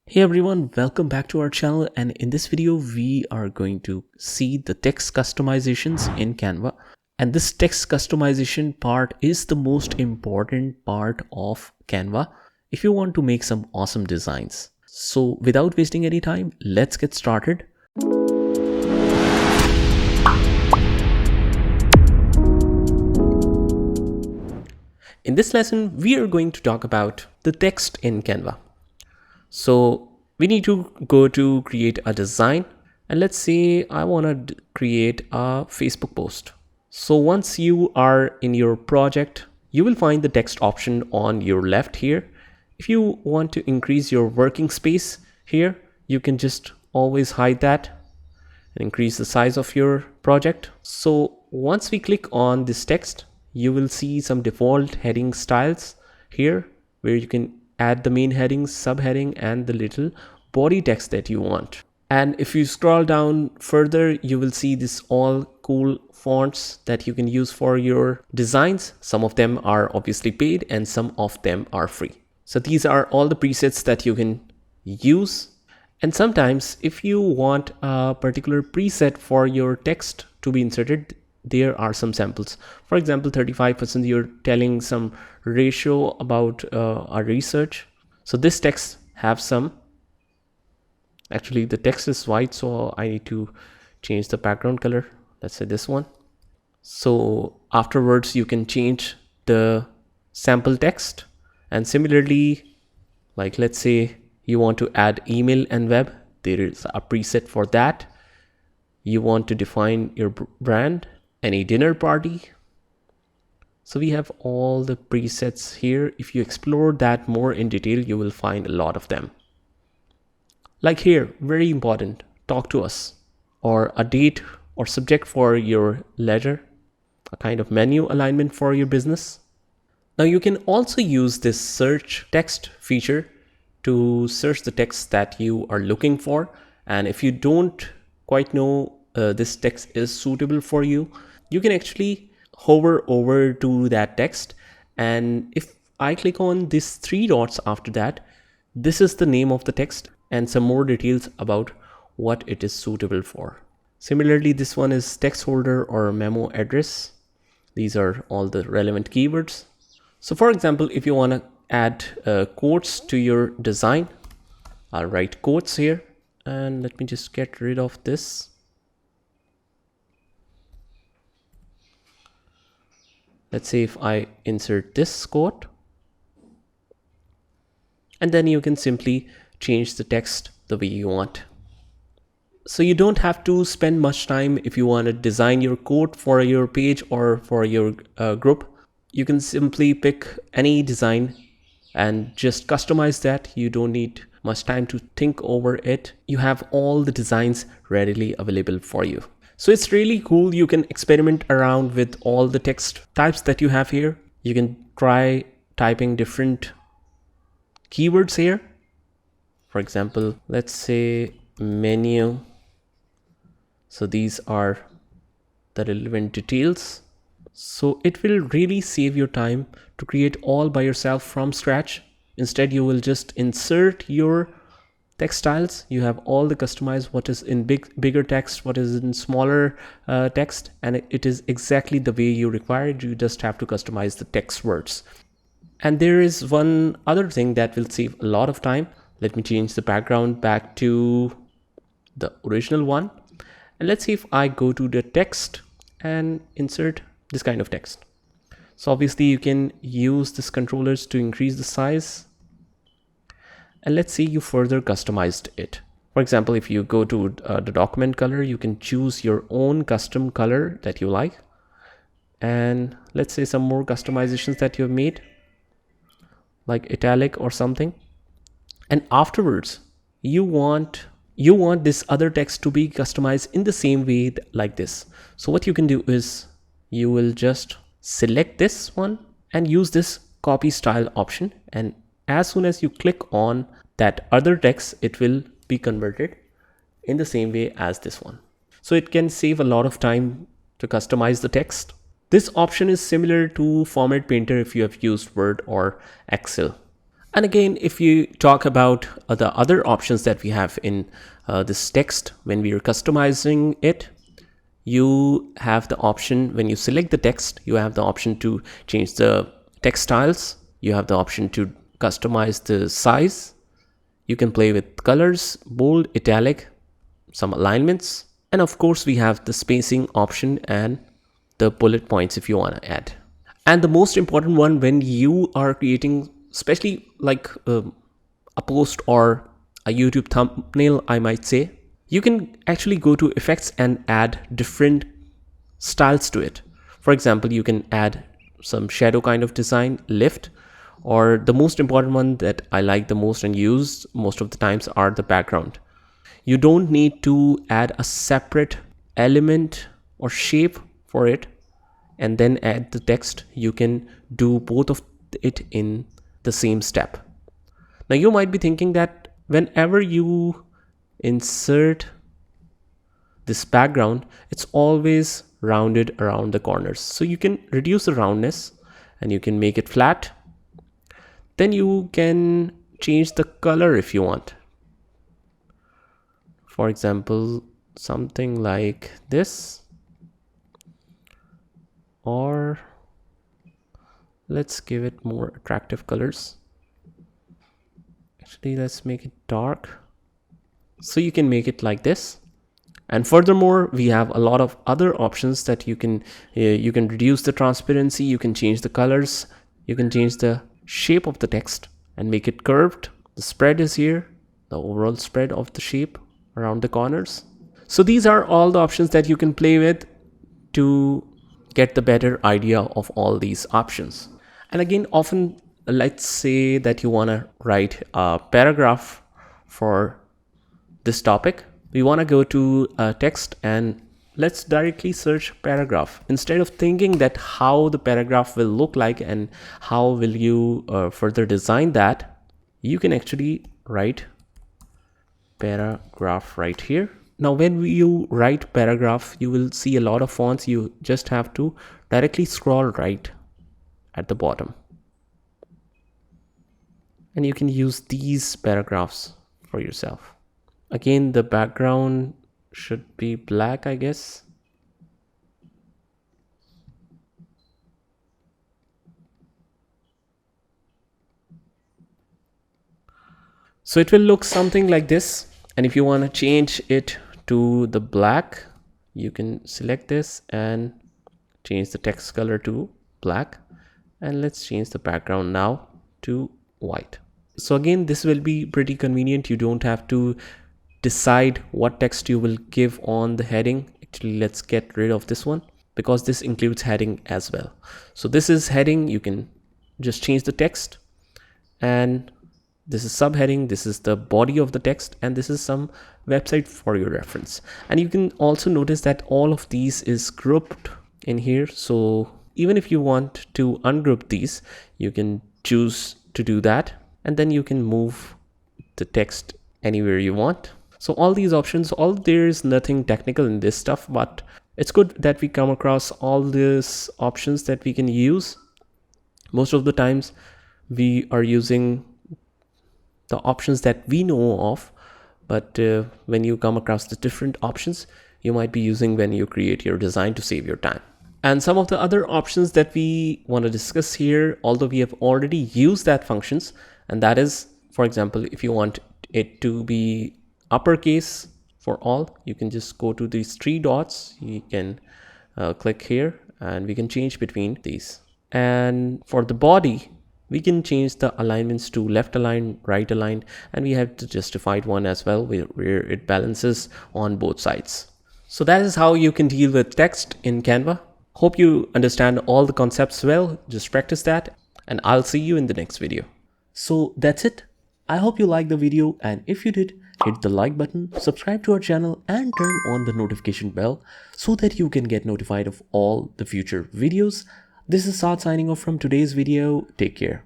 Hey everyone, welcome back to our channel, and in this video we are going to see the text customizations in Canva. And this text customization part is the most important part of Canva if you want to make some awesome designs. So without wasting any time, let's get started. In this lesson, we are going to talk about the text in Canva. So we need to go to create a design, and let's say I want to create a Facebook post. So once you are in your project, you will find the text option on your left here. If you want to increase your working space here, you can just always hide that and increase the size of your project. So once we click on this text, you will see some default heading styles here where you can add the main heading, subheading, and the little body text that you want. And if you scroll down further, you will see this all cool fonts that you can use for your designs. Some of them are obviously paid and some of them are free. So these are all the presets that you can use. And sometimes if you want a particular preset for your text to be inserted, there are some samples. For example, 35%, you're telling some ratio about our research. So this text have some, actually the text is white, so I need to change the background color. Let's say this one. So afterwards you can change the sample text. And similarly, like let's say you want to add email and web, there is a preset for that. You want to define your brand, any dinner party. So we have all the presets here. If you explore that more in detail, you will find a lot of them. Like here, very important, talk to us, or a date or subject for your ledger, a kind of menu alignment for your business. Now you can also use this search text feature to search the text that you are looking for. And if you don't quite know this text is suitable for you, you can actually hover over to that text. And if I click on these three dots after that, this is the name of the text and some more details about what it is suitable for. Similarly, this one is text holder or memo address. These are all the relevant keywords. So for example, if you want to add quotes to your design, I'll write quotes here, and let me just get rid of this. Let's say if I insert this quote, and then you can simply change the text the way you want. So you don't have to spend much time if you want to design your quote for your page or for your group. You can simply pick any design and just customize that. You don't need much time to think over it. You have all the designs readily available for you. So it's really cool. You can experiment around with all the text types that you have here. You can try typing different keywords here. For example, let's say menu. So these are the relevant details. So it will really save your time to create all by yourself from scratch. Instead, you will just insert your text styles. You have all the customized, what is in bigger text, what is in smaller text, and it is exactly the way you require it. You just have to customize the text words. And there is one other thing that will save a lot of time. Let me change the background back to the original one. And let's see if I go to the text and insert this kind of text. So obviously you can use this controllers to increase the size. And let's say you further customized it. For example, if you go to the document color, you can choose your own custom color that you like. And let's say some more customizations that you've made, like italic or something. And afterwards, you want this other text to be customized in the same way like this. So what you can do is you will just select this one and use this copy style option. And as soon as you click on that other text, it will be converted in the same way as this one. So it can save a lot of time to customize the text. This option is similar to Format Painter if you have used Word or Excel. And again, if you talk about the other options that we have in this text, when we are customizing it, you have the option, when you select the text, you have the option to change the text styles. You have the option to customize the size. You can play with colors, bold, italic, some alignments. And of course, we have the spacing option and the bullet points if you want to add. And the most important one, when you are creating, especially like a post or a YouTube thumbnail, I might say, you can actually go to effects and add different styles to it. For example, you can add some shadow kind of design, lift, or the most important one that I like the most and use most of the times are the background. You don't need to add a separate element or shape for it and then add the text. You can do both of it in the same step. Now you might be thinking that whenever you insert this background, it's always rounded around the corners. So you can reduce the roundness and you can make it flat. Then you can change the color if you want. For example, something like this, or let's give it more attractive colors. Actually, let's make it dark. So you can make it like this. And furthermore, we have a lot of other options that you can reduce the transparency, you can change the colors, you can change the shape of the text and make it curved. The spread is here, the overall spread of the shape around the corners. So these are all the options that you can play with to get the better idea of all these options. And again, often let's say that you want to write a paragraph for this topic. We want to go to text and let's directly search paragraph. Instead of thinking that how the paragraph will look like and how will you further design that, you can actually write paragraph right here. Now when you write paragraph, you will see a lot of fonts. You just have to directly scroll right at the bottom. And you can use these paragraphs for yourself. Again, the background should be black, I guess. So it will look something like this. And if you want to change it to the black, you can select this and change the text color to black. And let's change the background now to white. So again, this will be pretty convenient. You don't have to decide what text you will give on the heading. Actually, let's get rid of this one because this includes heading as well. So this is heading. You can just change the text, and this is subheading, this is the body of the text, and this is some website for your reference. And you can also notice that all of these is grouped in here. So even if you want to ungroup these, you can choose to do that, and then you can move the text anywhere you want. So all these options, there is nothing technical in this stuff, but it's good that we come across all these options that we can use. Most of the times we are using the options that we know of, but when you come across the different options, you might be using when you create your design to save your time. And some of the other options that we want to discuss here, although we have already used that functions, and that is, for example, if you want it to be uppercase for all, you can just go to these three dots. You can click here and we can change between these. And for the body, we can change the alignments to left align, right align, and we have the justified one as well, where it balances on both sides. So that is how you can deal with text in Canva. Hope you understand all the concepts well. Just practice that, and I'll see you in the next video. So that's it. I hope you liked the video, and if you did, hit the like button, subscribe to our channel, and turn on the notification bell so that you can get notified of all the future videos. This is Saad signing off from today's video. Take care.